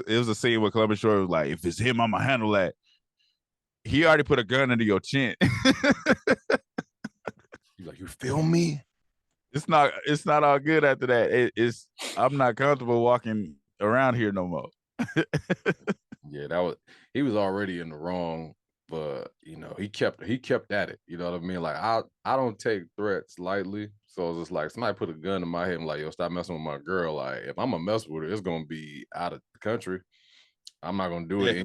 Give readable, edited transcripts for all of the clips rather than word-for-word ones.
it was a scene where Columbus Short was like, if it's him, I'm gonna handle that. He already put a gun under your chin. He's like, you feel me? It's not all good after that. I'm not comfortable walking around here no more. Yeah, he was already in the wrong, but he kept at it. You know what I mean? Like I don't take threats lightly. So it's just like somebody put a gun in my head and like, yo, stop messing with my girl. Like if I'm gonna mess with her, it's gonna be out of the country. I'm not gonna do it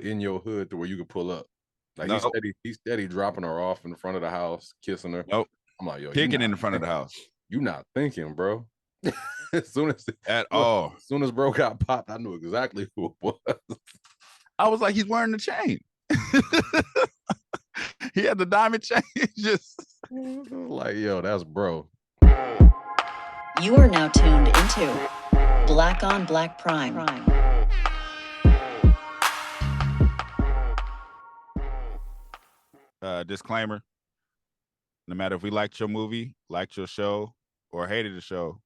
in your hood to where you can pull up. Like nope. he's steady dropping her off in front of the house, kissing her. Nope. I'm like, yo, kicking in front of the house. You not thinking, bro. as soon as bro got popped, I knew exactly who it was. I was like, he's wearing the chain. He had the diamond chain. Just like, yo, that's bro. You are now tuned into Black on Black Prime. Disclaimer. No matter if we liked your movie, liked your show, or hated the show,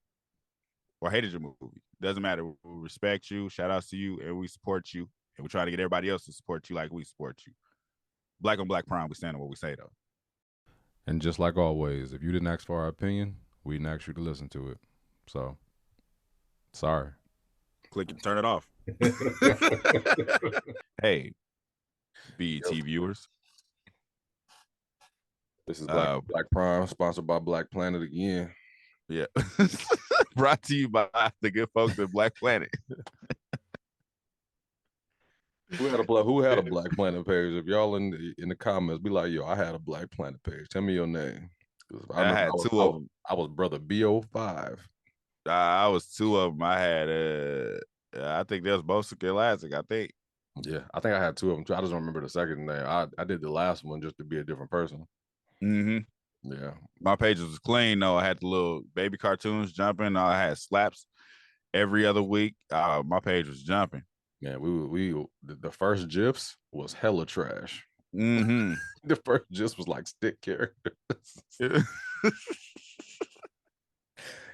or hated your movie, doesn't matter. We respect you, shout outs to you, and we support you. And we try to get everybody else to support you like we support you. Black on Black Prime, we stand on what we say, though. And just like always, if you didn't ask for our opinion, we didn't ask you to listen to it. So, sorry. Click and turn it off. Hey, BET viewers. This is Black Prime, sponsored by Black Planet again. Yeah. Brought to you by the good folks at Black Planet. Who had a Black Planet page? If y'all in the comments, be like, yo, I had a Black Planet page. Tell me your name. I had two of them. I was brother BO5. I was two of them. I had I think there was both Scholastic, I think. Yeah, I think I had two of them too. I just don't remember the second name. I did the last one just to be a different person. Mm-hmm. Yeah. My page was clean though. I had the little baby cartoons jumping. I had slaps every other week. My page was jumping. Yeah, the first GIFs was hella trash. Mm-hmm. The first GIFs was like stick characters.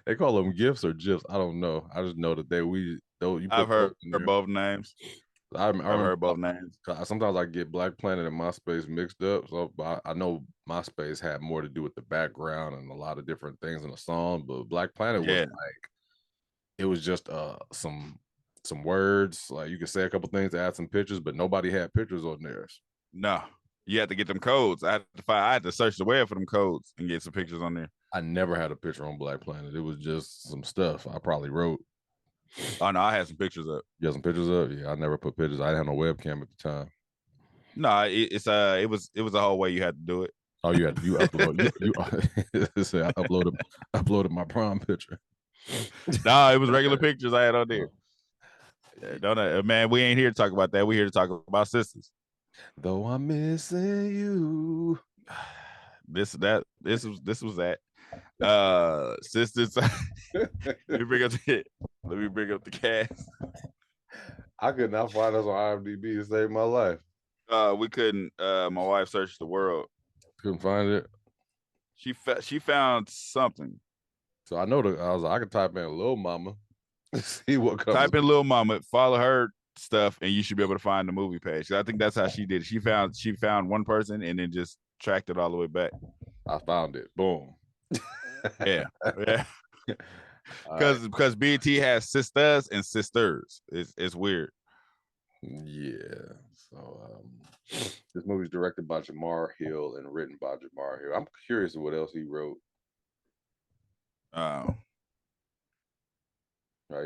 They call them GIFs or GIFs. I don't know. I just know that I've heard both names. I've heard both names. Sometimes I get Black Planet and MySpace mixed up. So I know MySpace had more to do with the background and a lot of different things in the song, but Black Planet was like, it was just some words. Like you could say a couple things to add some pictures, but nobody had pictures on theirs. No, you had to get them codes. I had to search the web for them codes and get some pictures on there. I never had a picture on Black Planet. It was just some stuff I probably wrote. Oh no, I had some pictures up. You had some pictures up? Yeah, I never put pictures. I didn't have no webcam at the time. No, it was a whole way you had to do it. Oh, you upload I uploaded my prom picture. No, it was regular pictures I had on there. Don't man, we ain't here to talk about that. We're here to talk about sisters. Though I'm missing you. This was that. Sisters. Let me bring up the cast. I could not find us on IMDb to save my life. We couldn't. My wife searched the world. Couldn't find it. She found something. So I know I could type in Lil Mama, see what comes. Type in Lil Mama, follow her stuff, and you should be able to find the movie page. I think that's how she did it. She found one person and then just tracked it all the way back. I found it. Boom. Yeah. Because BET has sisters and sisters. It's weird. Yeah. So this movie's directed by Jamar Hill and written by Jamar Hill. I'm curious what else he wrote. You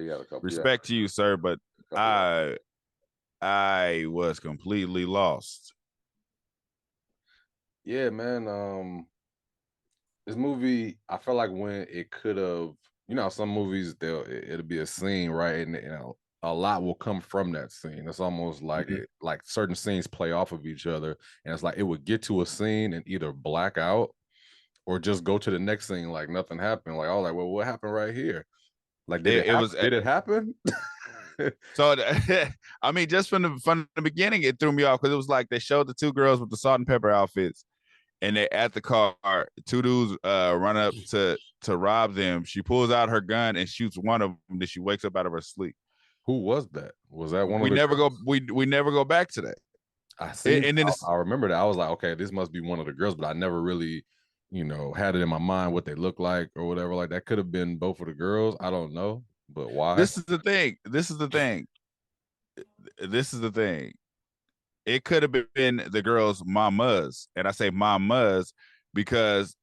got a couple. Respect to you, sir, but I was completely lost. Yeah, man. This movie, I felt like when it could have, some movies it'll be a scene, right? And a lot will come from that scene. It's almost like like certain scenes play off of each other, and it's like it would get to a scene and either black out or just go to the next scene like nothing happened. Like I was like, well, what happened right here? Like did it happen? So I mean, just from the beginning, it threw me off because it was like they showed the two girls with the salt and pepper outfits, and they're at the car. Two dudes run up to rob them. She pulls out her gun and shoots one of them. Then she wakes up out of her sleep. Who was that? Was that one of We the never girls? go. We never go back to that. I seen. And then it's I remember that. I was like, okay, this must be one of the girls, but I never really, had it in my mind what they look like or whatever. Like that could have been both of the girls. I don't know, but why? this is the thing. This is the thing. This is the thing. It could have been the girls' mamas, and I say mamas because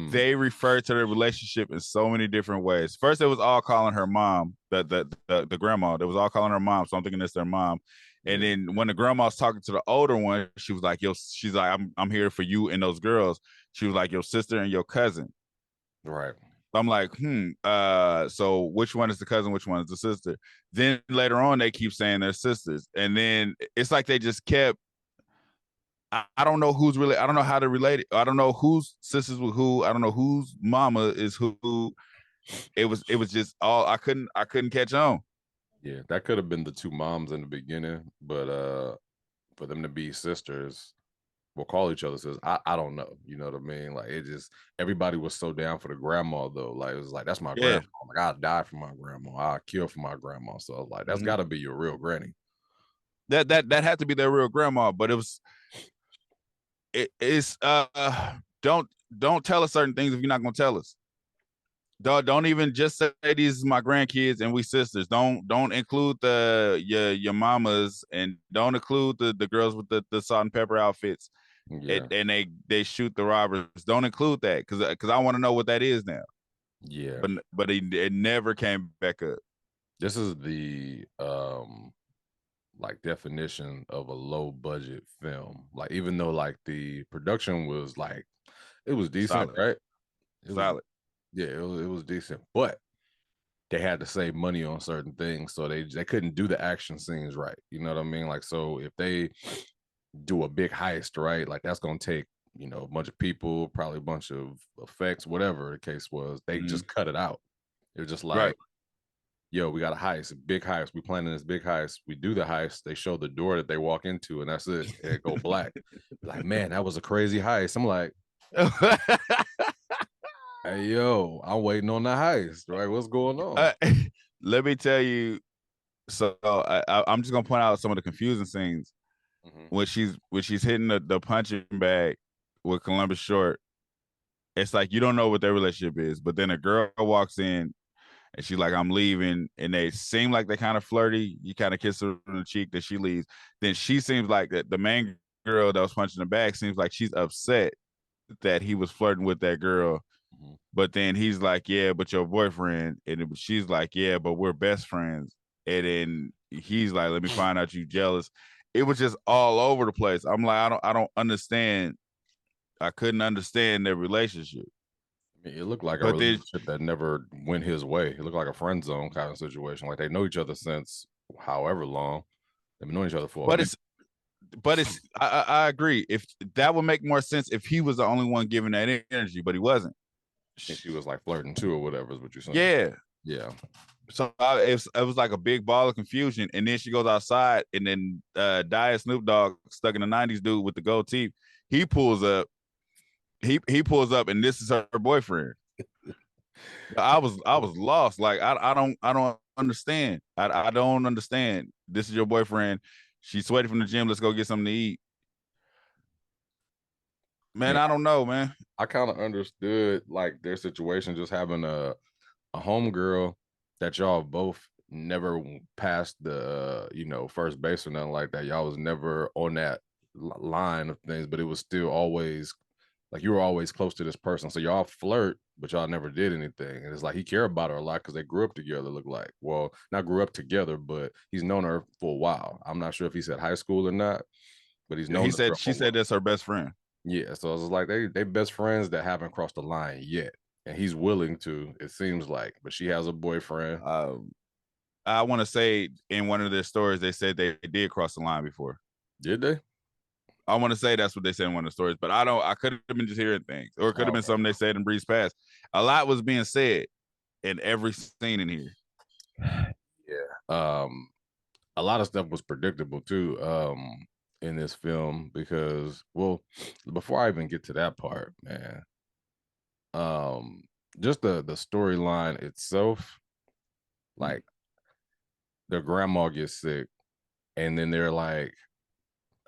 they refer to their relationship in so many different ways. First, it was all calling her mom, the grandma. They was all calling her mom, so I'm thinking it's their mom. And then when the grandma's talking to the older one, she was like, "Yo," she's like, "I'm here for you and those girls." She was like, "Your sister and your cousin." Right. I'm like, so which one is the cousin? Which one is the sister? Then later on, they keep saying they're sisters, and then it's like they just kept. I don't know who's really. I don't know how to relate it. I don't know whose sisters with who. I don't know whose mama is who. It was just all I couldn't catch on. Yeah, that could have been the two moms in the beginning, but for them to be sisters, we'll call each other sisters. I don't know. You know what I mean? Like it just everybody was so down for the grandma though. Like it was like that's my Yeah. grandma. Like I'll die for my grandma. I'll kill for my grandma. So I was like, that's got to be your real granny. That had to be their real grandma, but it's don't tell us certain things if you're not gonna tell us. Don't even just say these is my grandkids and we sisters. Don't include your mamas and don't include the girls with the salt and pepper outfits. Yeah. And they shoot the robbers. Don't include that because I want to know what that is now. Yeah. But it never came back up. This is the like definition of a low budget film. Like even though like the production was like it was decent, Solid. right? It was Solid. yeah, it was decent, but they had to save money on certain things, so they couldn't do the action scenes right. You know what I mean? Like so if they do a big heist, right? Like that's gonna take a bunch of people, probably a bunch of effects, whatever the case was. They just cut it out. It was just like, Right. yo, we got a heist, a big heist. We planning this big heist. We do the heist. They show the door that they walk into, and that's it. And it go black. Like, man, that was a crazy heist. I'm like, hey, yo, I'm waiting on the heist. Right? What's going on? Let me tell you. So I'm just gonna point out some of the confusing scenes when she's hitting the punching bag with Columbus Short. It's like you don't know what their relationship is, but then a girl walks in and she's like, "I'm leaving," and they seem like they kind of flirty. You kind of kiss her on the cheek, that she leaves. Then she seems like that the main girl that was punching the bag seems like she's upset that he was flirting with that girl. But then he's like, "Yeah, but your boyfriend," and she's like, "Yeah, but we're best friends." And then he's like, "Let me find out you jealous." It was just all over the place. I'm like, I don't understand. I couldn't understand their relationship. I mean, it looked like a But then, relationship that never went his way. It looked like a friend zone kind of situation. Like they know each other since however long. They've been knowing each other for a but minute. it's I agree. If that would make more sense if he was the only one giving that energy, but he wasn't. And she was like flirting too, or whatever is what you're saying. Yeah. Yeah. So it was like a big ball of confusion, and then she goes outside, and then Diet Snoop Dogg, stuck in the '90s dude with the gold teeth, he pulls up. He pulls up, and this is her boyfriend. I was lost. Like I don't understand. I don't understand. This is your boyfriend. She's sweaty from the gym. Let's go get something to eat. Man, Man, I don't know, man. I kind of understood like their situation, just having a homegirl that y'all both never passed the first base or nothing like that. Y'all was never on that line of things, but it was still always like you were always close to this person. So y'all flirt, but y'all never did anything. And it's like he cared about her a lot because they grew up together. Look like, well, not grew up together, but he's known her for a while. I'm not sure if he said high school or not, but he's known. She said that's her best friend. Yeah, so it's like they best friends that haven't crossed the line yet, and he's willing to. It seems like, but she has a boyfriend. I want to say in one of their stories they said they did cross the line before. Did they? I want to say that's what they said in one of the stories, but I could have been just hearing things, or it could have been something they said in Breeze Pass. A lot was being said in every scene in here. Yeah. A lot of stuff was predictable too. In this film because, well, before I even get to that part, man, just the storyline itself, like their grandma gets sick, and then they're like,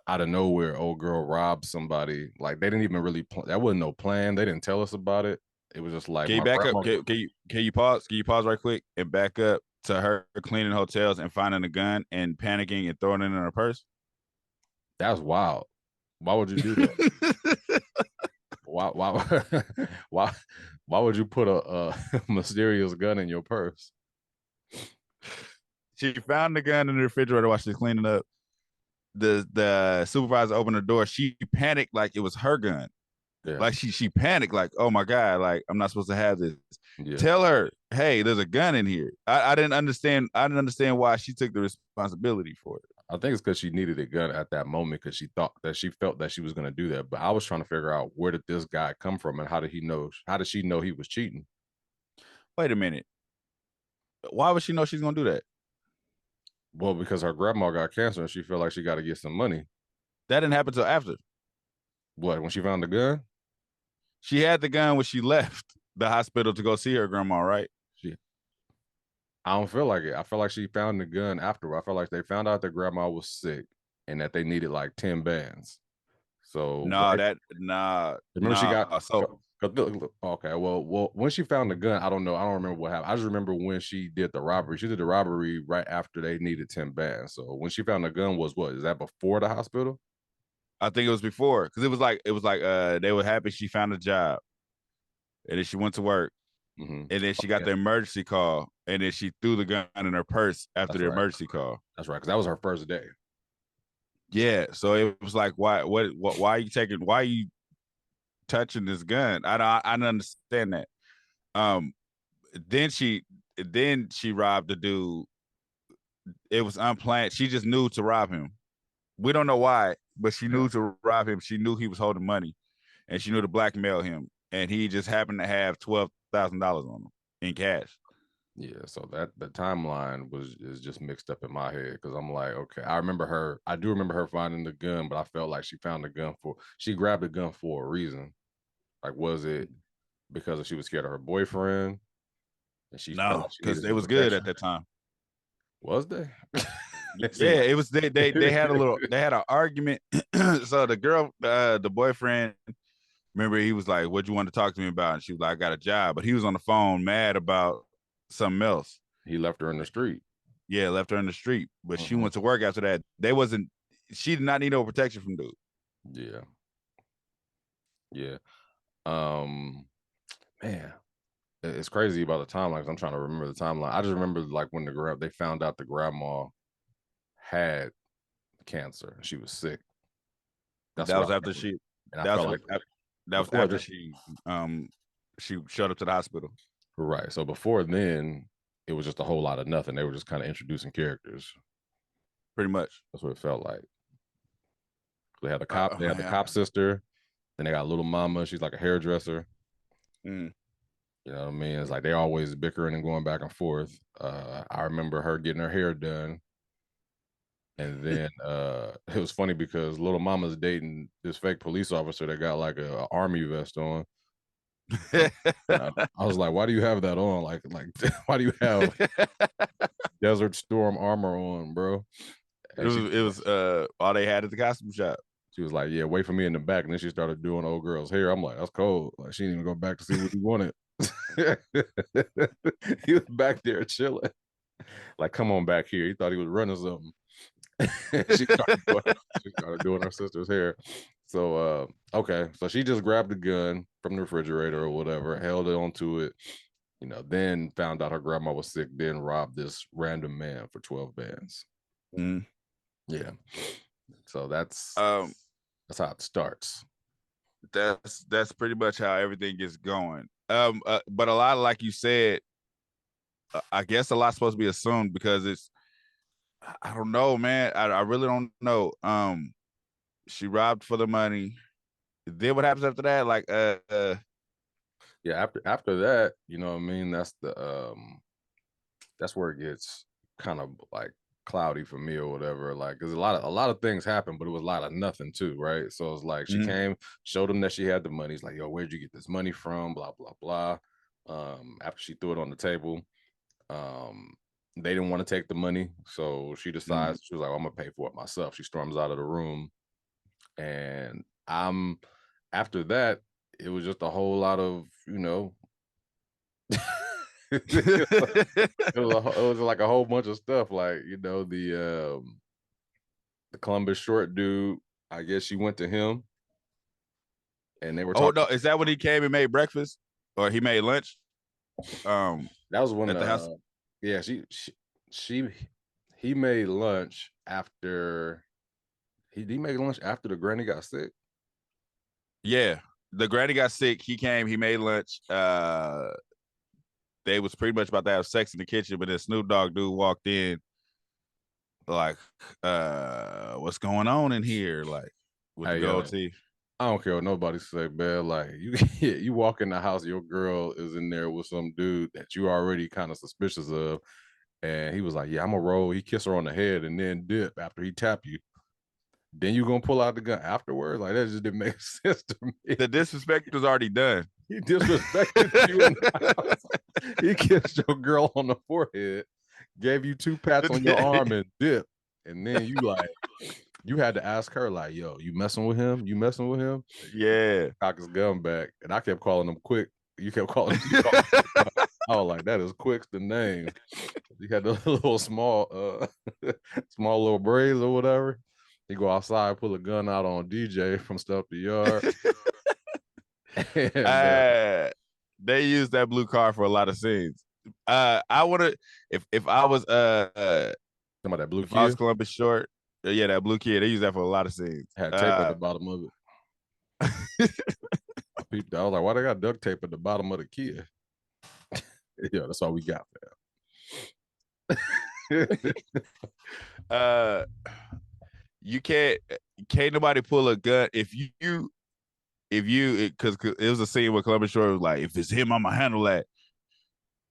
out of nowhere, old girl robbed somebody. Like they didn't even really that wasn't no plan. They didn't tell us about it. It was just like Can you my back up? grandma. Can you pause? Can you pause right quick and back up to her cleaning hotels and finding a gun and panicking and throwing it in her purse? That's wild. Why would you do that? why why why would you put a mysterious gun in your purse? She found the gun in the refrigerator while she was cleaning up. The supervisor opened the door. She panicked like it was her gun. Yeah. Like she panicked, like, oh my God, like I'm not supposed to have this. Yeah. Tell her, hey, there's a gun in here. I didn't understand. I didn't understand why she took the responsibility for it. I think it's because she needed a gun at that moment because she thought that she felt that she was going to do that. But I was trying to figure out where did this guy come from and how did he know? How did she know he was cheating? Wait a minute. Why would she know she's gonna do that? Well, because her grandma got cancer and she felt like she got to get some money. That didn't happen till after. What, when she found the gun? She had the gun when she left the hospital to go see her grandma, right? I don't feel like it. I feel like she found the gun afterward. I feel like they found out that grandma was sick and that they needed like 10 bands. So remember she got okay. Well, when she found the gun, I don't know. I don't remember what happened. I just remember when she did the robbery. She did the robbery right after they needed 10 bands. So when she found the gun was what? Is that before the hospital? I think it was before because it was like they were happy she found a job, and then she went to work, and then she got the emergency call, and then she threw the gun in her purse after the emergency call. That's right, because that was her first day. Yeah, so it was like, why are you touching this gun? I don't understand that. Then she robbed the dude. It was unplanned. She just knew to rob him. We don't know why, but she knew to rob him. She knew he was holding money, and she knew to blackmail him. And he just happened to have $12,000 on him in cash. Yeah, so that the timeline is just mixed up in my head because I'm like, okay, I do remember her finding the gun, but I felt like she found the gun she grabbed the gun for a reason. Like, was it because she was scared of her boyfriend? And she no, because it was good at that time. Was they? Yeah, it was. They had an argument. So the girl, the boyfriend, remember he was like, "What you want to talk to me about?" And she was like, "I got a job," but he was on the phone mad about something else. He left her in the street. Yeah, left her in the street, but she went to work after that. She did not need no protection from dude. Yeah. Yeah. Man, it's crazy about the timeline. I'm trying to remember the timeline. I just remember like when they found out the grandma had cancer. She was sick. That was after she showed up to the hospital. Right. So before then, it was just a whole lot of nothing. They were just kind of introducing characters. Pretty much. That's what it felt like. They had the cop. They had the cop sister. Then they got little mama. She's like a hairdresser. Mm. You know what I mean? It's like they always bickering and going back and forth. I remember her getting her hair done. And then it was funny because little mama's dating this fake police officer that got like a army vest on. I was like, why do you have that on? Like why do you have Desert Storm armor on, bro? And it was all they had at the costume shop. She was like, yeah, wait for me in the back. And then she started doing old girl's hair. I'm like, that's cold. Like, she didn't even go back to see what he wanted. He was back there chilling. Like, come on back here. He thought he was running something. She started doing her sister's hair. So, okay. So she just grabbed the gun from the refrigerator or whatever, held it onto it, then found out her grandma was sick, then robbed this random man for 12 bands. Mm. Yeah. So that's how it starts. That's pretty much how everything gets going. But a lot, like you said, I guess a lot's supposed to be assumed because I don't know, man. I really don't know. She robbed for the money. Then what happens after that? Like, yeah, after that, you know what I mean? That's that's where it gets kind of like cloudy for me or whatever. Like, because a lot of things happened, but it was a lot of nothing too, right? So it's like she came, showed him that she had the money. He's like, yo, where'd you get this money from? Blah blah blah. After she threw it on the table, they didn't want to take the money, so she decides she was like, I'm gonna pay for it myself. She storms out of the room, and after that, it was just a whole lot of it was like a whole bunch of stuff, like the Columbus short dude. I guess she went to him, and they were Oh talking. no, is that when he came and made breakfast, or he made lunch? That was when at the house. Yeah, he made lunch after he made lunch after the granny got sick. Yeah, the granny got sick. He came. He made lunch. They was pretty much about to have sex in the kitchen, but then Snoop Dogg dude walked in, like, what's going on in here? Like, with the gold teeth. I don't care what nobody say, man. Like you walk in the house, your girl is in there with some dude that you already kind of suspicious of, and he was like, "Yeah, I'm a roll." He kissed her on the head and then dip after he tap you. Then you gonna pull out the gun afterwards? Like that just didn't make sense to me. The disrespect was already done. He disrespected you in the house. He kissed your girl on the forehead, gave you 2 pats on your arm and dip, and then you had to ask her, like, yo, you messing with him? You messing with him? Yeah. Cock his gun back. And I kept calling him Quick. You kept calling him. I was like, that is Quick's the name. He had the little small little braids or whatever. He go outside, pull a gun out on DJ from stuff the yard. And, they used that blue car for a lot of scenes. I would have, if I was some of that blue Kia. I was Columbus short. Yeah, that blue Kia. They use that for a lot of scenes. Had tape at the bottom of it. I was like, why they got duct tape at the bottom of the Kia? Yeah, that's all we got, man. You can't nobody pull a gun if you because it was a scene where Columbus Short was like, if it's him, I'm gonna handle that.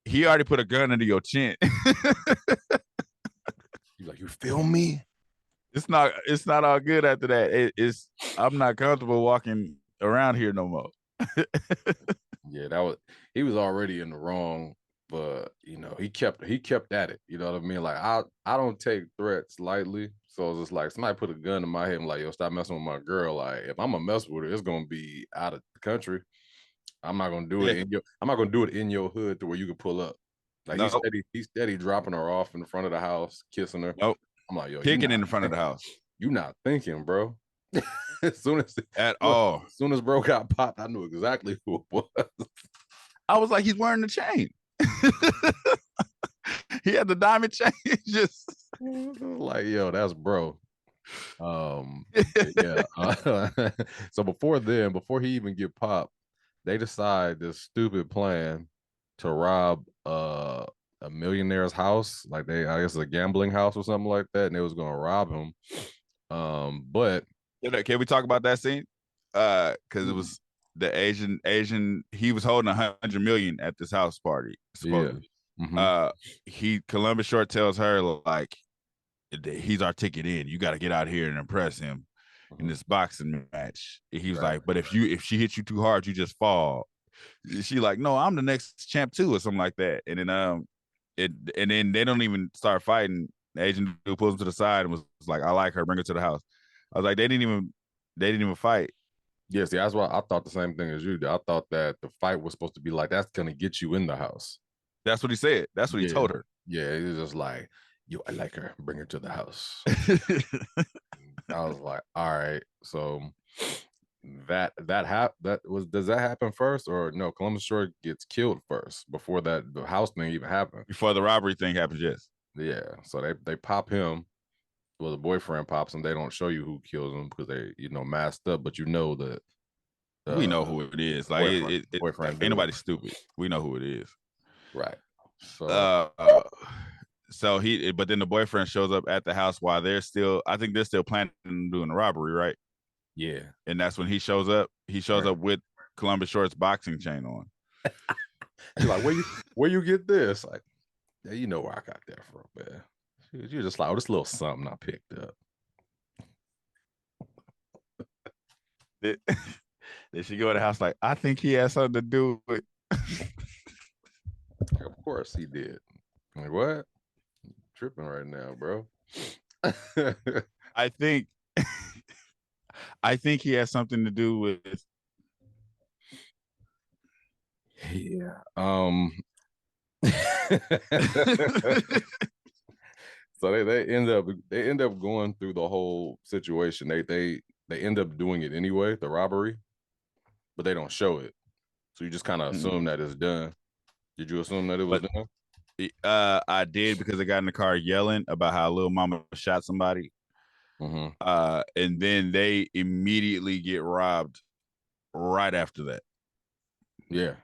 He already put a gun under your chin. He's like, you feel me? It's not all good after that. I'm not comfortable walking around here no more. Yeah, he was already in the wrong, but he kept at it. You know what I mean? Like I don't take threats lightly. So it's just like somebody put a gun in my head and like, yo, stop messing with my girl. Like if I'm gonna mess with her, it's gonna be out of the country. I'm not gonna do it I'm not gonna do it in your hood to where you can pull up. Like he's steady dropping her off in the front of the house, kissing her. Nope. I'm like, yo, kicking in the front of the house. You not thinking, bro. as soon as bro got popped, I knew exactly who it was. I was like, he's wearing the chain. He had the diamond chain. Just like, yo, that's bro. Yeah. So before he even get popped, they decide this stupid plan to rob a millionaire's house. Like I guess a gambling house or something like that, and they was gonna rob him. But can we talk about that scene? Because it was the Asian. He was holding 100 million at this house party. Supposedly. Yeah. Columbus Short tells her like, he's our ticket in. You got to get out here and impress him in this boxing match. He was like, but if she hits you too hard, you just fall. She like, no, I'm the next champ too, or something like that. And then and then they don't even start fighting. The Asian dude pulls him to the side and was like, I like her, bring her to the house. I was like, they didn't even fight. Yeah, see, that's why I thought the same thing as you did. I thought that the fight was supposed to be like, that's gonna get you in the house. That's what he said. That's what he told her. Yeah, he was just like, yo, I like her, bring her to the house. I was like, all right. So does that happen first, or no? Columbus Short gets killed first before the house thing even happened. Before the robbery thing happens, yes. Yeah. So they pop him. Well, the boyfriend pops him. They don't show you who kills him because they masked up, but that we know who it is. Like boyfriend ain't nobody stupid. We know who it is. Right. So but then the boyfriend shows up at the house while I think they're still planning on doing the robbery, right? Yeah. And that's when he shows up. He shows up with Columbus Short's boxing chain on. He's like, where you get this? Like, yeah, you know where I got that from, man. You're just like, oh, this little something I picked up. Did she go to the house like, I think he has something to do with Of course he did. Like, what? tripping right now, bro. I think I think he has something to do with Yeah. So they end up going through the whole situation. They end up doing it anyway, the robbery, but they don't show it. So you just kind of assume that it's done. Did you assume that it was but done? I did because I got in the car yelling about how Lil Mama shot somebody. Mm-hmm. And then they immediately get robbed right after that. Yeah.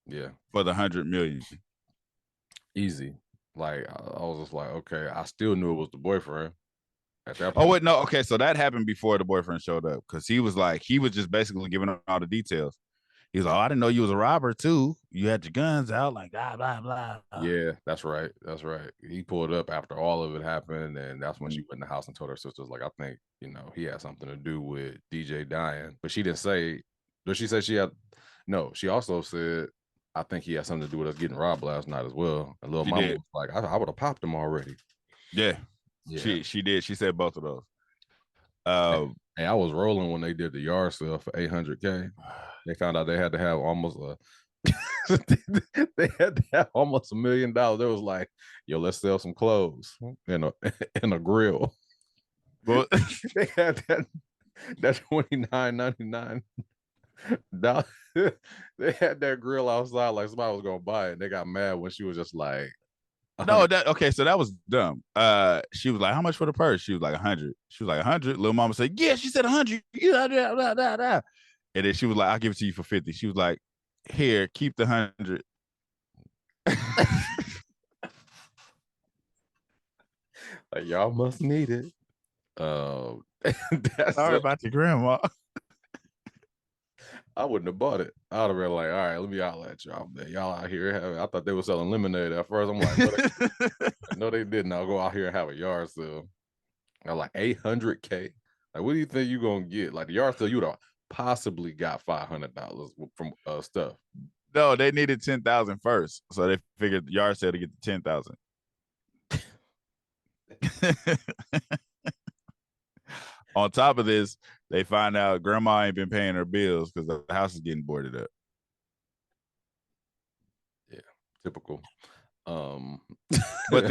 Yeah. For the 100 million. Easy. Like I was just like, okay, I still knew it was the boyfriend at that Oh point. wait, no, okay, so that happened before the boyfriend showed up because he was just basically giving all the details. He was like, "Oh, I didn't know you was a robber too. You had your guns out, like blah blah blah." Yeah, that's right. That's right. He pulled up after all of it happened, and that's when she went in the house and told her sisters, like, I think, he had something to do with DJ dying. But she didn't say, did she say she had? No, she also said, I think he had something to do with us getting robbed last night as well. And little She mama did. was like, I would have popped him already. Yeah. Yeah. She did. She said both of those. Hey, I was rolling when they did the yard sale for $800K. They found out they had to have almost they had to have almost $1 million. It was like, yo, let's sell some clothes and a grill. Well, They had that $29.99. They had that grill outside like somebody was gonna buy it. And they got mad when she was just like, no, so that was dumb. She was like, "How much for the purse?" She was like, 100. She was like, 100. Little mama said, "Yeah." She said 100. And then she was like, "I'll give it to you for 50." She was like, "Here, keep the 100." Like, y'all must need it. Sorry about your grandma. I wouldn't have bought it. I'd have been like, all right, let me holler at y'all. Y'all out here. I thought they were selling lemonade at first. I'm like, no, they didn't. I'll go out here and have a yard sale. I'm like, $800K. Like, what do you think you're gonna get? Like the yard sale, you'd have possibly got $500 from stuff. No, they needed 10,000 first, so they figured the yard sale to get the 10,000. On top of this, they find out grandma ain't been paying her bills because the house is getting boarded up. Yeah, typical. But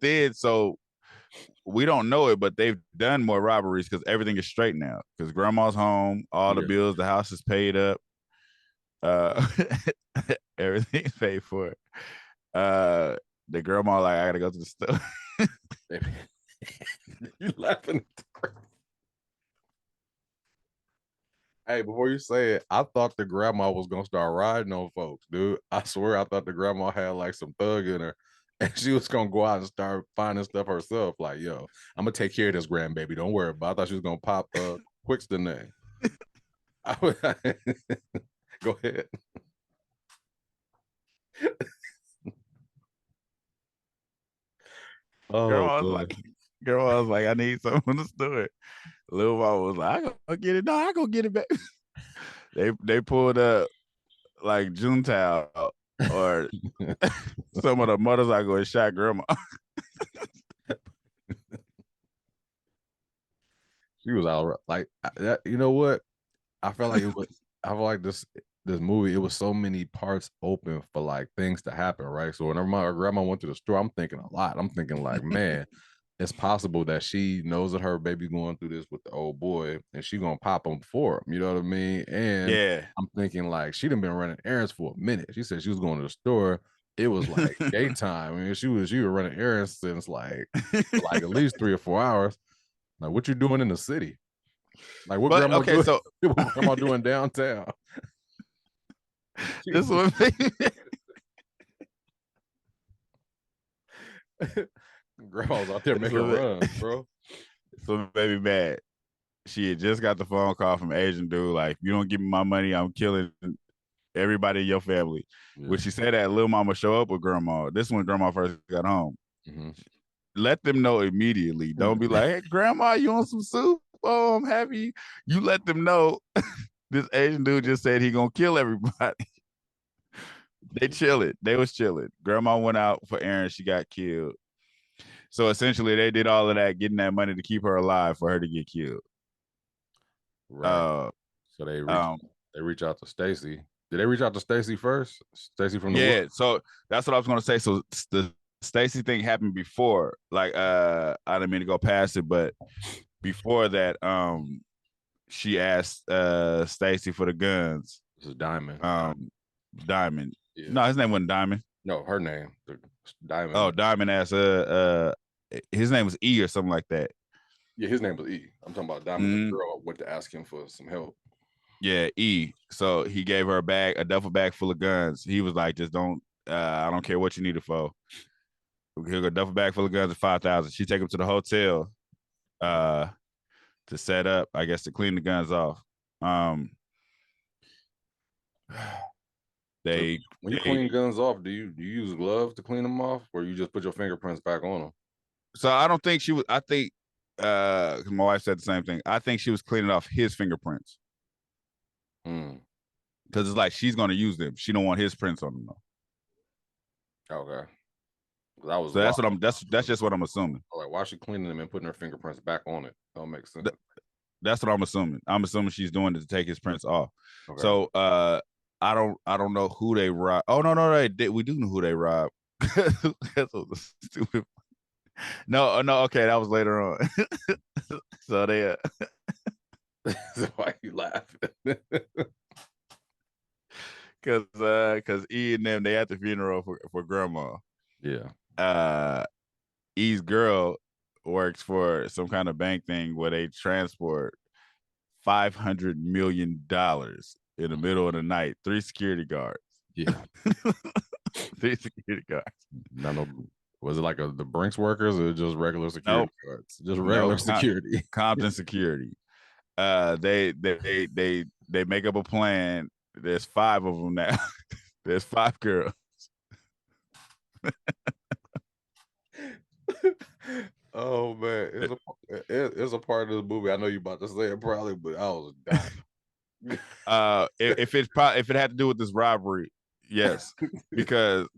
then, so we don't know it, but they've done more robberies because everything is straight now. Because grandma's home, all the bills, the house is paid up. Everything's paid for. The grandma like, I gotta go to the store. You laughing? Hey, before you say it, I thought the grandma was gonna start riding on folks, dude. I swear, I thought the grandma had like some thug in her, and she was gonna go out and start finding stuff herself. Like, yo, I'm gonna take care of this grandbaby. Don't worry about it. I thought she was gonna pop Quick's name. Go ahead. Grandma was like, I need something in the store. Little mama was like, I gonna get it. No, I gonna get it back. They pulled up like Juntao or some of the motorcycle and shot grandma. She was out like that. You know what? I felt like it was. I feel like this movie. It was so many parts open for like things to happen, right? So whenever my grandma went to the store, I'm thinking a lot. I'm thinking like, man, it's possible that she knows that her baby going through this with the old boy, and she gonna pop him for him. You know what I mean? And Yeah, I'm thinking like she done been running errands for a minute. She said she was going to the store. It was like daytime. I mean, she was running errands since like at least 3 or 4 hours. Like, what you doing in the city? Like, what but grandma okay, doing? so What grandma doing downtown? this one, Grandma's out there making runs, bro. So baby mad. She had just got the phone call from Asian dude, like, you don't give me my money, I'm killing everybody in your family. Yeah. When she said that, little mama show up with grandma. This when grandma first got home. Mm-hmm. Let them know immediately. Don't be like, hey, grandma, you want some soup? Oh, I'm happy. You let them know this Asian dude just said he gonna kill everybody. They chilling. They was chilling. Grandma went out for errands. She got killed. So essentially, they did all of that, getting that money to keep her alive for her to get killed. Right. So they reach out to Stacy. Did they reach out to Stacy first? Stacy from the Yeah. So that's what I was gonna say. So the Stacy thing happened before. Like, I didn't mean to go past it, but before that, she asked Stacy for the guns. This is Diamond. Diamond. Yeah. No, his name wasn't Diamond. No, her name. Diamond. Oh, Diamond asked his name was E or something like that. Yeah, his name was E. I'm talking about Diamond. The girl went to ask him for some help. Yeah, E. So he gave her a duffel bag full of guns. He was like, just don't, I don't care what you need it for. He'll go duffel bag full of guns at 5,000. She take him to the hotel to set up, I guess, to clean the guns off. When you clean guns off, do you use gloves to clean them off, or you just put your fingerprints back on them? So I don't think she was. I think my wife said the same thing. I think she was cleaning off his fingerprints because it's like she's going to use them. She don't want his prints on them though. Okay. So that's what I'm. That's just what I'm assuming. Like, why is she cleaning them and putting her fingerprints back on it? That don't make sense. That's what I'm assuming. I'm assuming she's doing it to take his prints off. Okay. So I don't know who they robbed. Oh no, we do know who they robbed. That's stupid. No, okay, that was later on. So they so why you laughing? Cause E and them, they at the funeral for grandma. Yeah. E's girl works for some kind of bank thing where they transport $500 million in the middle of the night. 3 security guards. Yeah. 3 security guards. No. Was it like the Brinks workers or just regular security guards? Just regular security. Compton security. They make up a plan. There's 5 of them now. There's 5 girls. Oh man, it's a part of the movie. I know you about to say it probably, but I was dying. If it had to do with this robbery, yes, because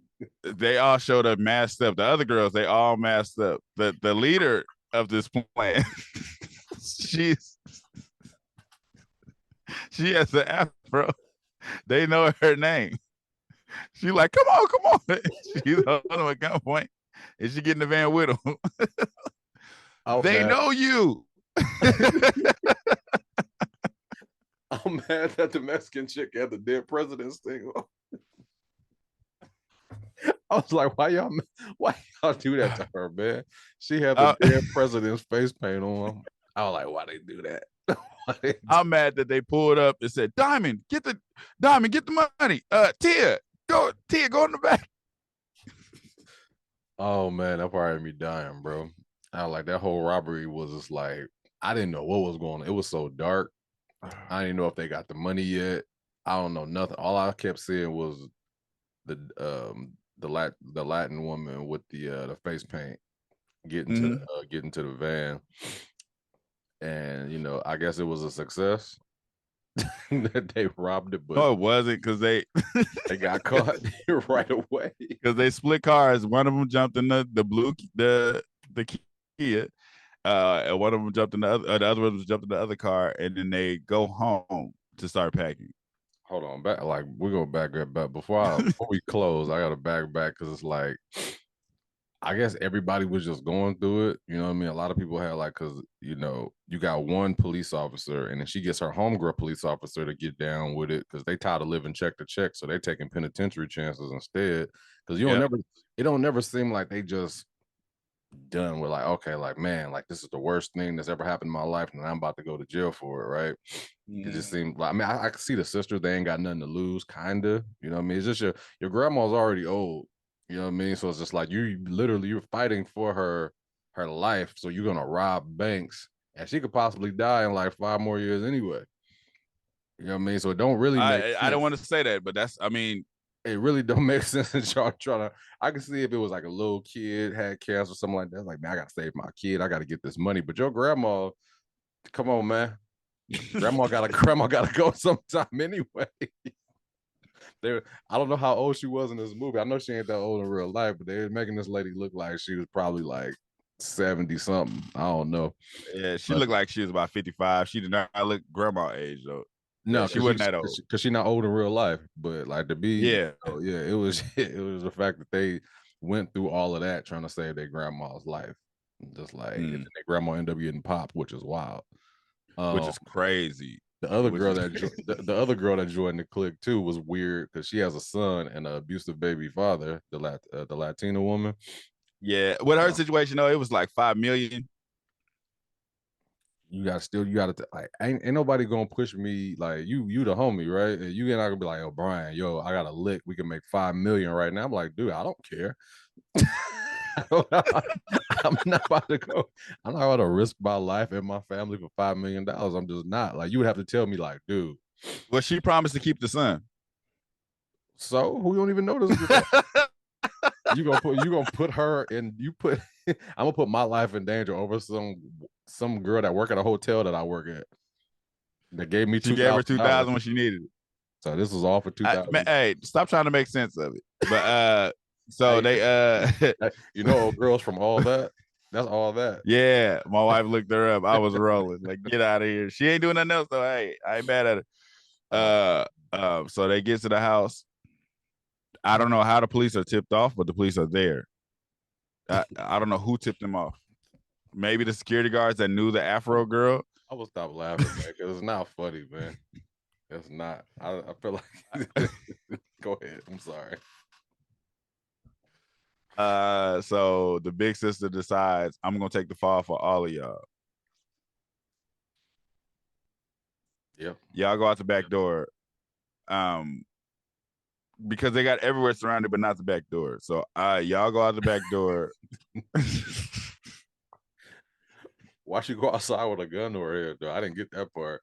they all showed up masked up. The other girls, they all masked up. The leader of this plan, she has an afro. They know her name. She's like, come on. She's holding him at gunpoint, and she get in the van with him. They know you. I'm mad that the Mexican chick had the dead president's thing on. I was like, why y'all do that to her, man? She had the dead president's face paint on. I was like, why they do that? I'm mad that they pulled up and said, Diamond, get the money. Tia, go in the back. Oh man, that probably made me dying, bro. I like that whole robbery was just like, I didn't know what was going on. It was so dark. I didn't know if they got the money yet. I don't know nothing. All I kept seeing was the Latin woman with the face paint getting to the van. And I guess it was a success that they robbed it, but no, it wasn't, because they got caught right away because they split cars. One of them jumped in the Kia, and one of them jumped in the other one jumped in the other car, and then they go home to start packing. Hold on, back, like we go back before we close. I got to back because it's like, I guess everybody was just going through it. You know what I mean? A lot of people had because, you got one police officer and then she gets her homegirl police officer to get down with it because they tired of living check to check. So they taking penitentiary chances instead. Because it don't never seem like they just done with okay, man, this is the worst thing that's ever happened in my life and I'm about to go to jail for it, right? It just seemed like, I can see the sister, they ain't got nothing to lose, kind of. You know what I mean? It's just your grandma's already old. You know what I mean? So it's just like you're fighting for her life. So you're gonna rob banks, and she could possibly die in 5 more years anyway. You know what I mean? So it don't really make sense. I don't want to say that, but it really don't make sense that y'all trying to. I can see if it was a little kid had cancer or something like that. Man, I gotta save my kid. I gotta get this money. But your grandma, come on, man. grandma gotta go sometime anyway. I don't know how old she was in this movie. I know she ain't that old in real life, but they were making this lady look like she was probably 70 something. I don't know. Yeah, she But looked like she was about 55. She did not look grandma age though. no, She because wasn't that old. she not old in real life. But like to be, Yeah. yeah, it was it was the fact that they went through all of that trying to save their grandma's life. Just like and then their grandma ended up getting popped, which is wild. Which is crazy. The other girl that the other girl that joined the clique too was weird because she has a son and an abusive baby father, the Latina woman. Yeah, with her situation though, it was like 5 million. You gotta like ain't nobody gonna push me like you the homie, right? And you and I gonna be like, oh Brian, yo, I got a lick. We can make 5 million right now. I'm like, dude, I don't care. I'm not about to go. I'm not about to risk my life and my family for $5 million. I'm just not. Like, you would have to tell me, like, dude. Well, she promised to keep the son. So who don't even know this girl? you gonna put her in I'm gonna put my life in danger over some girl that work at a hotel that I work at. That gave me She gave her 2,000 when she needed it. So this was all for 2,000. Hey, stop trying to make sense of it. But so they old girls from all that. That's all that. Yeah, my wife looked her up. I was rolling. Like, get out of here. She ain't doing nothing else though. Hey, I ain't mad at her. So they get to the house. I don't know how the police are tipped off, but the police are there. I don't know who tipped them off. Maybe the security guards that knew the Afro girl. I will stop laughing, man, because it's not funny, man. It's not. I feel like. Go ahead. I'm sorry. So the big sister decides I'm gonna take the fall for all of y'all. Yep. Y'all go out the back door. Because they got everywhere surrounded, but not the back door. So y'all go out the back door. Why she go outside with a gun to her head, though? I didn't get that part.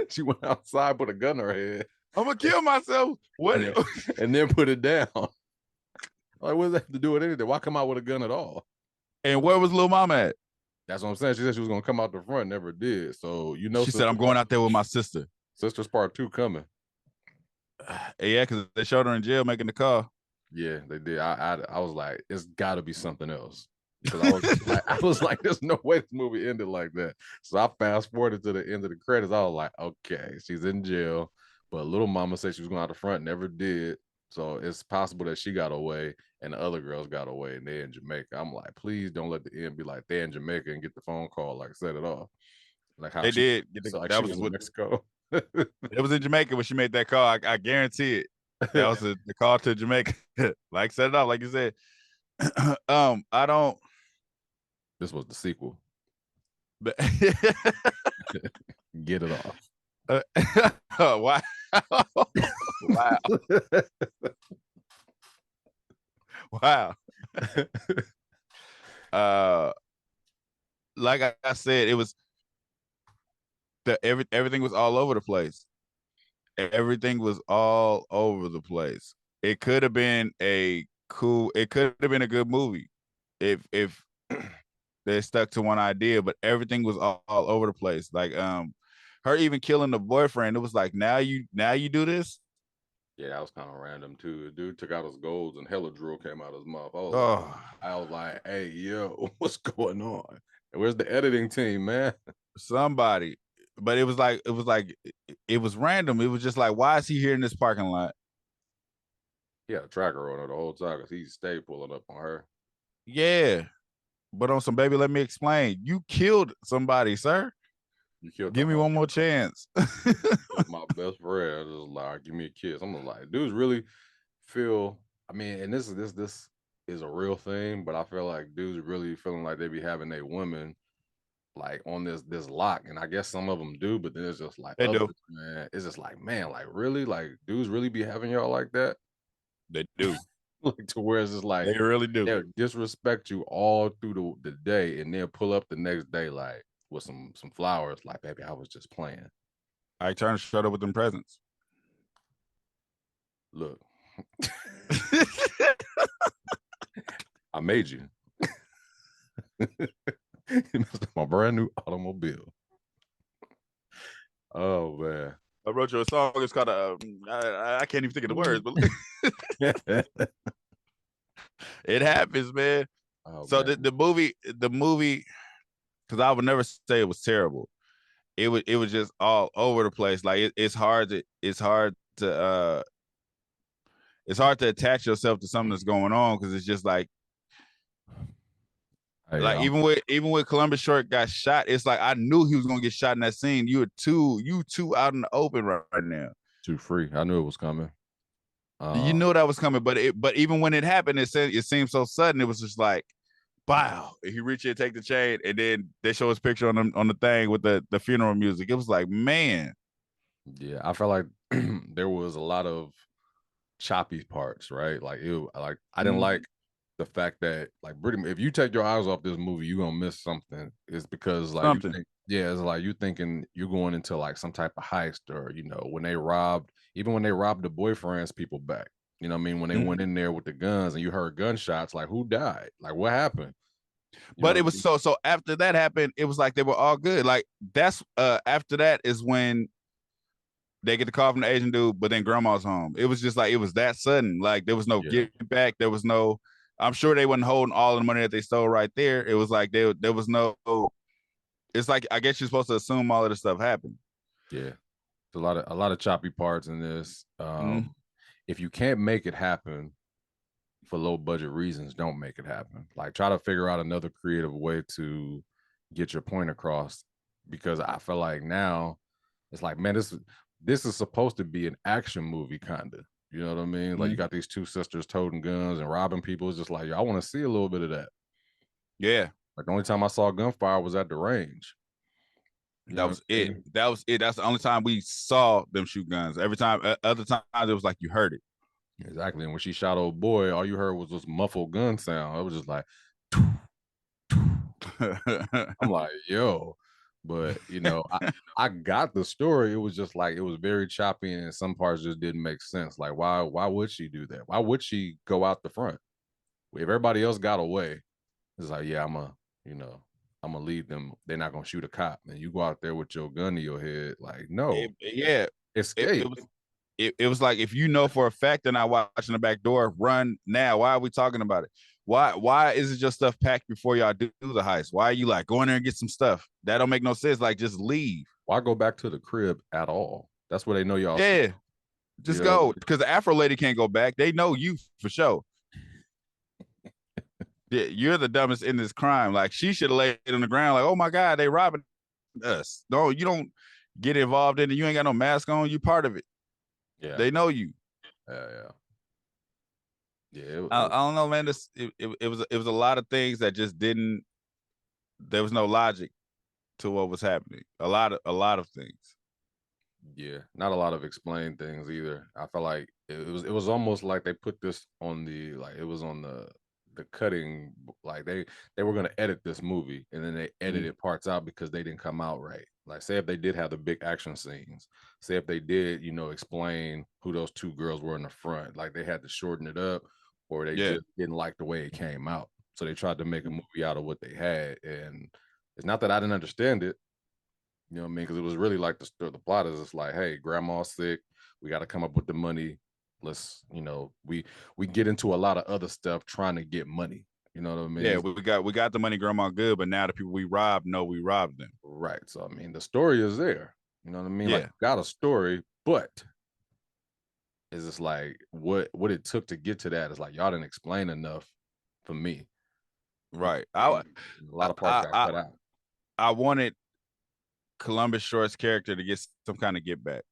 She went outside with a gun to her head. I'm gonna kill myself. What? And then put it down. Like, what does that have to do with anything? Why come out with a gun at all? And where was Lil Mama at? That's what I'm saying. She said she was gonna come out the front, never did. So she said, I'm going out there with my sister. Sisters Part 2 coming. Yeah, because they showed her in jail making the call. Yeah, they did. I was like, it's got to be something else. Because I was like, there's no way this movie ended like that. So I fast forwarded to the end of the credits. I was like, okay, she's in jail, but little mama said she was going out the front, never did. So it's possible that she got away and the other girls got away and they're in Jamaica. I'm like, please don't let the end be like they're in Jamaica and get the phone call, like set it off. Like how they did. That was in Mexico. It was in Jamaica when she made that call. I guarantee it. That was the call to Jamaica. Like set it off, like you said. I don't. This was the sequel. But get it off. Wow. Wow. Like I said, it was everything was all over the place. Everything was all over the place. It could have been it could have been a good movie if they stuck to one idea, but everything was all over the place. Like her even killing the boyfriend, it was like, now you do this. Yeah, that was kind of random too. The dude took out his golds and hella drool came out of his mouth. I was like, hey, yo, what's going on? Where's the editing team, man? Somebody. But it was random. It was just like, why is he here in this parking lot? He had a tracker on her the whole time because he stayed pulling up on her. Yeah. But on some, baby, let me explain. You killed somebody, sir. Give me one more chance. My best friend is like, give me a kiss. I'm like, dudes really feel. I mean, and this is a real thing, but I feel like dudes really feeling like they be having their women like on this lock, and I guess some of them do, but then it's just like, they do. Man, it's just like, man, like really, like dudes really be having y'all like that. They do. Like to where it's just like they really do. They'll disrespect you all through the day, and then pull up the next day like with some flowers. Like, baby, I was just playing. I turned straight up with them presents. Look, I made you. My brand new automobile. Oh man. I wrote you a song. It's called I can't even think of the words, but It happens, man. Oh So man. the movie, because I would never say it was terrible. It was just all over the place. Like it's hard to attach yourself to something that's going on because it's just Hey, like even with Columbus Short got shot, it's like I knew he was gonna get shot in that scene. You two out in the open right now. too free. I knew it was coming. You knew that was coming, but even when it happened, it seemed so sudden. It was just like, wow. He reached in, take the chain, and then they show his picture on the thing with the funeral music. It was like, man. Yeah, I felt like there was a lot of choppy parts, right? Like I didn't like the fact that like if you take your eyes off this movie, you're gonna miss something. It's because like you Something. think, yeah, it's like you thinking you're going into like some type of heist, or when they robbed the boyfriend's people back. You know what I mean? When they went in there with the guns and you heard gunshots, like who died? Like what happened? But it was so after that happened, it was like they were all good. Like that's after that is when they get the call from the Asian dude, but then grandma's home. It was just like it was that sudden. Like there was no get back. There was no. I'm sure they wasn't holding all of the money that they stole right there. It was like there was no. It's like I guess you're supposed to assume all of this stuff happened. Yeah, a lot of choppy parts in this. If you can't make it happen for low budget reasons, don't make it happen. Like try to figure out another creative way to get your point across, because I feel like now it's like, man, this is supposed to be an action movie kind of. You know what I mean? Like you got these two sisters toting guns and robbing people. It's just like, I want to see a little bit of that. Yeah. Like the only time I saw gunfire was at the range. That was it. That was it. That's the only time we saw them shoot guns. Every time, other times it was like you heard it. Exactly. And when she shot old boy, all you heard was this muffled gun sound. It was just like, I'm like, yo. But I got the story. It was just like it was very choppy, and some parts just didn't make sense. Like, why would she do that? Why would she go out the front? If everybody else got away, it's like, yeah, I'm gonna leave them. They're not gonna shoot a cop, and you go out there with your gun to your head. Like, no, escape. It was like, if you know for a fact they're not watching the back door, run now. Why are we talking about it? Why isn't your stuff packed before y'all do the heist? Why are you like going there and get some stuff? That don't make no sense. Like, just leave. Why go back to the crib at all? That's where they know y'all. Yeah, just go, because the Afro lady can't go back. They know you for sure. Yeah, you're the dumbest in this crime. Like, she should have laid on the ground. Like, oh my God, they robbing us. No, you don't get involved in it. You ain't got no mask on. You part of it. Yeah, they know you. Yeah. I don't know, man. It was a lot of things that just didn't. There was no logic to what was happening. A lot of things. Yeah, not a lot of explained things either. I felt like it was almost like they put this on the cutting, like they were gonna edit this movie and then they edited parts out because they didn't come out right. Like, say if they did have the big action scenes, say if they did, explain who those two girls were in the front, like they had to shorten it up, or they just didn't like the way it came out. So they tried to make a movie out of what they had. And it's not that I didn't understand it, you know what I mean? Because it was really like the plot is it's like, hey, grandma's sick. We got to come up with the money. Let's, we get into a lot of other stuff trying to get money. You know what I mean? Yeah, we got the money, grandma good, but now the people we robbed know we robbed them. Right. So I mean, the story is there. You know what I mean? Yeah. Like, got a story, but it's just like what it took to get to that is like y'all didn't explain enough for me. Right. A lot of parts got cut out. I wanted Columbus Short's character to get some kind of get back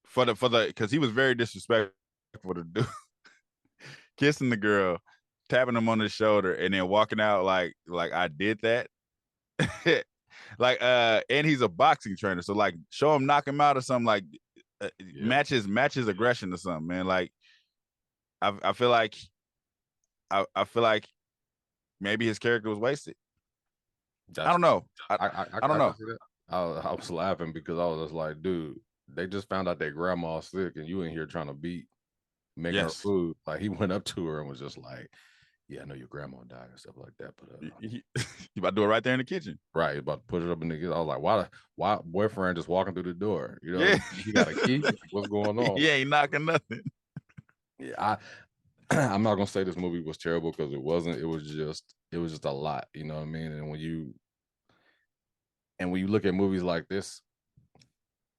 for the because he was very disrespectful to do, kissing the girl, tapping him on the shoulder, and then walking out like I did that. Like and he's a boxing trainer, so like show him, knock him out or something, like matches aggression or something, man. Like I feel like I feel like maybe his character was wasted. I don't know. I don't know. I was laughing because I was just like, dude, they just found out their grandma's sick and you in here trying to making her food. Like, he went up to her and was just like, yeah, I know your grandma died and stuff like that, but you about to do it right there in the kitchen. Right, about to put it up in the kitchen. I was like, why boyfriend just walking through the door? You know, he got a key. What's going on? He ain't knocking nothing. Yeah, I'm not gonna say this movie was terrible because it wasn't. It was just a lot. You know what I mean? And when you look at movies like this,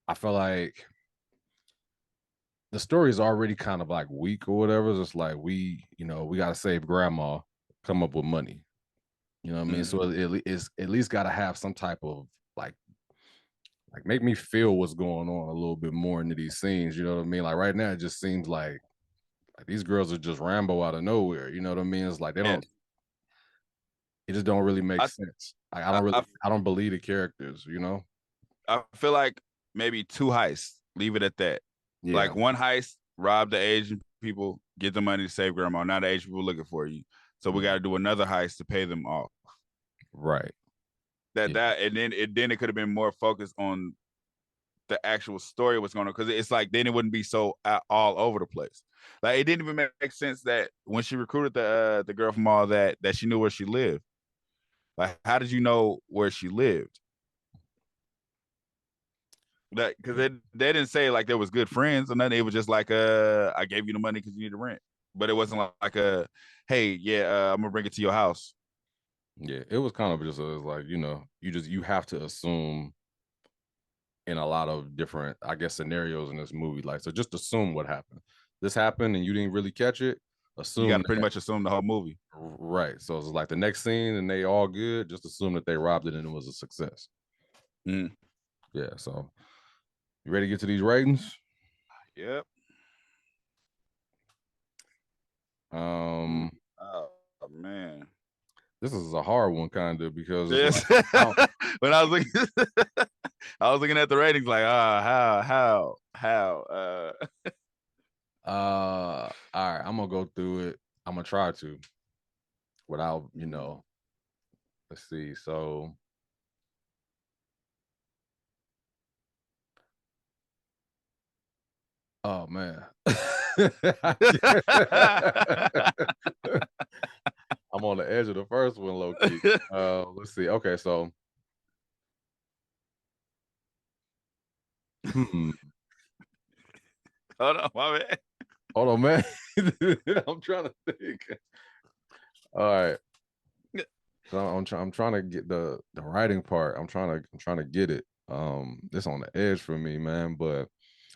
I feel like the story is already kind of like weak or whatever. It's just like we got to save grandma, come up with money. You know what I mean? So it's at least got to have some type of like make me feel what's going on a little bit more into these scenes. You know what I mean? Like right now, it just seems like these girls are just Rambo out of nowhere. You know what I mean? It's like And it just don't really make I, sense. Like I I don't believe the characters. You know? I feel like maybe 2 heists. Leave it at that. Yeah. Like 1 heist, rob the Asian people, get the money to save grandma. Now the Asian people looking for you. So we got to do another heist to pay them off. Right. That and then it could have been more focused on the actual story what's going on, because it's like then it wouldn't be so all over the place. Like it didn't even make sense that when she recruited the girl from all that she knew where she lived. Like how did you know where she lived? That because they didn't say like there was good friends or nothing. It was just like I gave you the money because you need to rent, but it wasn't like a hey yeah I'm gonna bring it to your house. Yeah, it was kind of just like you have to assume in a lot of different, I guess, scenarios in this movie. Like, so just assume what happened. This happened and you didn't really catch it. You got Assume to pretty much assume the whole movie. right. So it's like the next scene and they all good. Just assume that they robbed it and it was a success. Yeah. So you ready to get to these ratings? Yep. Oh man. This is a hard one, kind of, because yes. it's like when I was looking, I was looking at the ratings like, how. All right, I'm gonna go through it. I'm gonna try to without, let's see. So oh man. I'm on the edge of the first one, low key. Let's see. Okay, so Hold on, my man. Hold on, man. I'm trying to think. All right. So I'm trying to get the writing part. I'm trying to get it. It's on the edge for me, man. But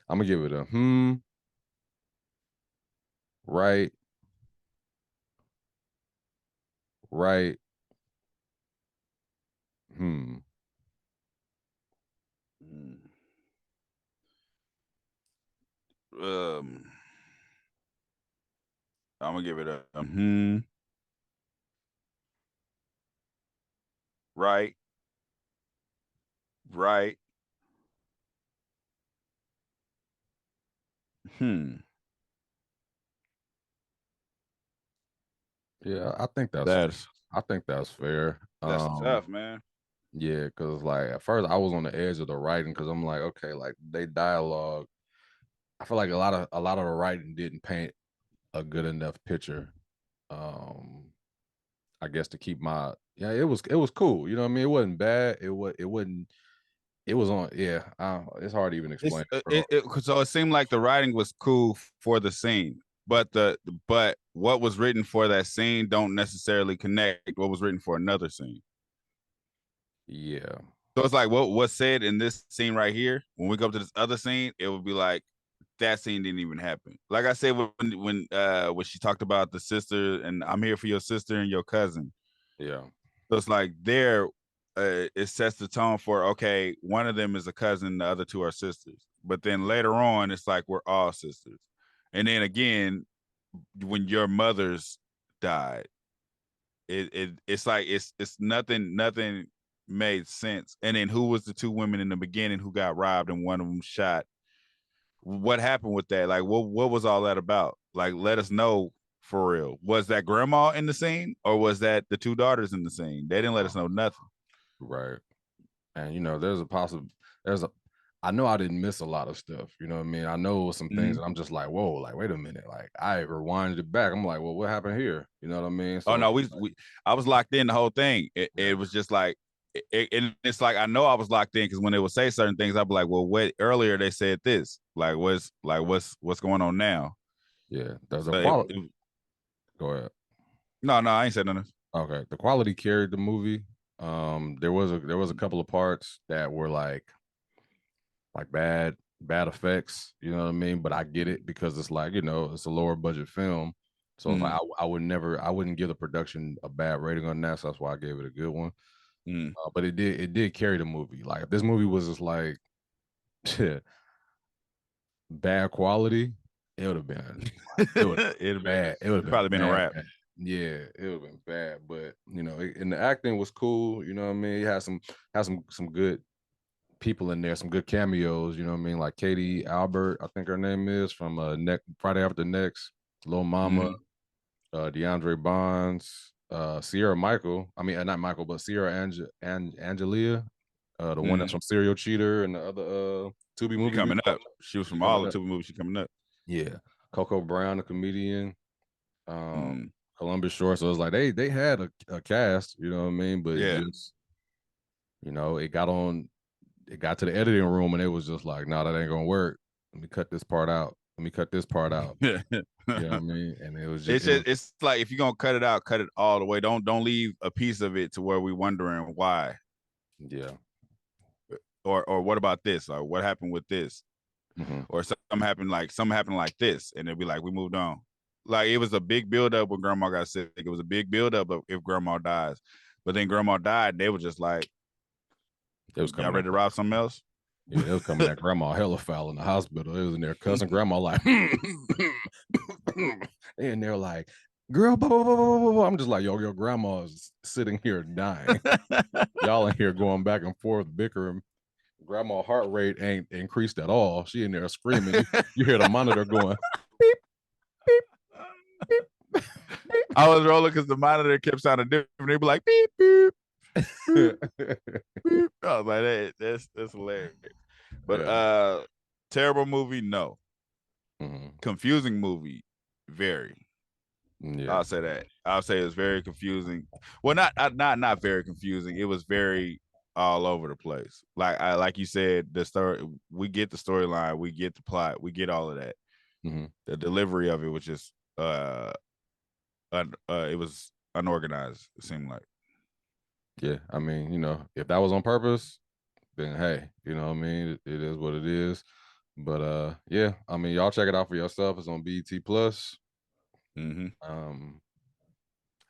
I'm gonna give it a right, right, I'm gonna give it a right, right, Yeah, I think that's fair. tough, man. Yeah, because like at first I was on the edge of the writing because I'm like, okay, like they dialogue. I feel like a lot of the writing didn't paint a good enough picture. I guess to keep my it was cool. You know what I mean? It wasn't bad. It wasn't. It was on. Yeah, it's hard to even explain. So it seemed like the writing was cool for the scene, but but what was written for that scene don't necessarily connect what was written for another scene. Yeah. So it's like what's said in this scene right here. When we go to this other scene, it would be like that scene didn't even happen. Like I said when she talked about the sister and I'm here for your sister and your cousin. Yeah. So it's like there, it sets the tone for okay, one of them is a cousin, the other two are sisters. But then later on, it's like we're all sisters. And then again, when your mothers died, it's like it's nothing made sense. And then who was the 2 women in the beginning who got robbed and one of them shot? What happened with that? Like what was all that about? Like let us know for real. Was that grandma in the scene or was that the 2 daughters in the scene? They didn't let us know nothing. Right. And there's a I know I didn't miss a lot of stuff. You know what I mean? I know some things that I'm just like, whoa, like wait a minute. Like I rewinded it back. I'm like, well, what happened here? You know what I mean? So Oh no, I was locked in the whole thing. It was just like and it's like I know I was locked in because when they would say certain things, I'd be like, well, what earlier they said this. Like what's going on now? Yeah, there's a So quality. Go ahead. No, I ain't said nothing. Okay, the quality carried the movie. There was a couple of parts that were like bad effects. You know what I mean? But I get it because it's like, you know, it's a lower budget film. So it's like I wouldn't give the production a bad rating on that. So that's why I gave it a good one. But it did carry the movie. Like if this movie was just like bad quality, it would have been bad. It would have probably been a wrap. Yeah, it would have been bad. But you know, and the acting was cool. You know what I mean? It had some good people in there, some good cameos. You know what I mean? Like Katie Albert, I think her name is from Friday After Next, Lil Mama, DeAndre Bonds, Sierra Michael. I mean, not Michael, but Sierra Angelia, the one that's from Serial Cheater and the other Tubi movie coming up. She was from all the Tubi movies. She coming up. Yeah, Coco Brown, a comedian, Columbus Short. So it's like they had a cast. You know what I mean? But it just, you know, it got to the editing room and it was just like, no, that ain't gonna work. Let me cut this part out. You know what I mean? And it was just it's like if you're gonna cut it out, cut it all the way. Don't leave a piece of it to where we wondering why. Yeah. Or what about this? Or what happened with this? Or something happened like this, and it'd be like we moved on. Like it was a big buildup when Grandma got sick. It was a big buildup of if Grandma dies, but then Grandma died. They were just like, y'all ready to rob something else? Yeah, they was coming at Grandma hella foul in the hospital. They was in there cussing Grandma like, they in there like, girl, blah, blah, blah, blah, blah. I'm just like, yo, your grandma's sitting here dying. Y'all in here going back and forth, bickering. Grandma heart rate ain't increased at all. She in there screaming. You hear the monitor going, beep, beep, beep, beep. I was rolling because the monitor kept sounding different. They'd be like, beep, beep. Beep, beep. I was like, that's hilarious. But terrible movie, no. Confusing movie, very. Yeah. I'll say that. I'll say it's very confusing. Well, not very confusing. It was very all over the place. Like you said, the story. We get the storyline. We get the plot. We get all of that. The delivery of it was just it was unorganized. It seemed like. Yeah, I mean, you know, if that was on purpose, then hey, you know what I mean? It is what it is. But yeah, I mean, y'all check it out for yourself. It's on BET Plus.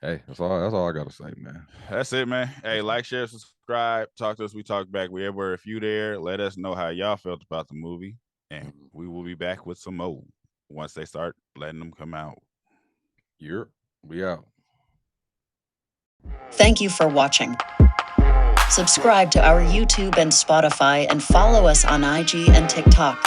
Hey, that's all I gotta say, man. That's it, man. Hey, like, share, subscribe, talk to us. We talk back. We ever if you there, let us know how y'all felt about the movie, and we will be back with some more once they start letting them come out. We out. Thank you for watching. Subscribe to our YouTube and Spotify and follow us on IG and TikTok.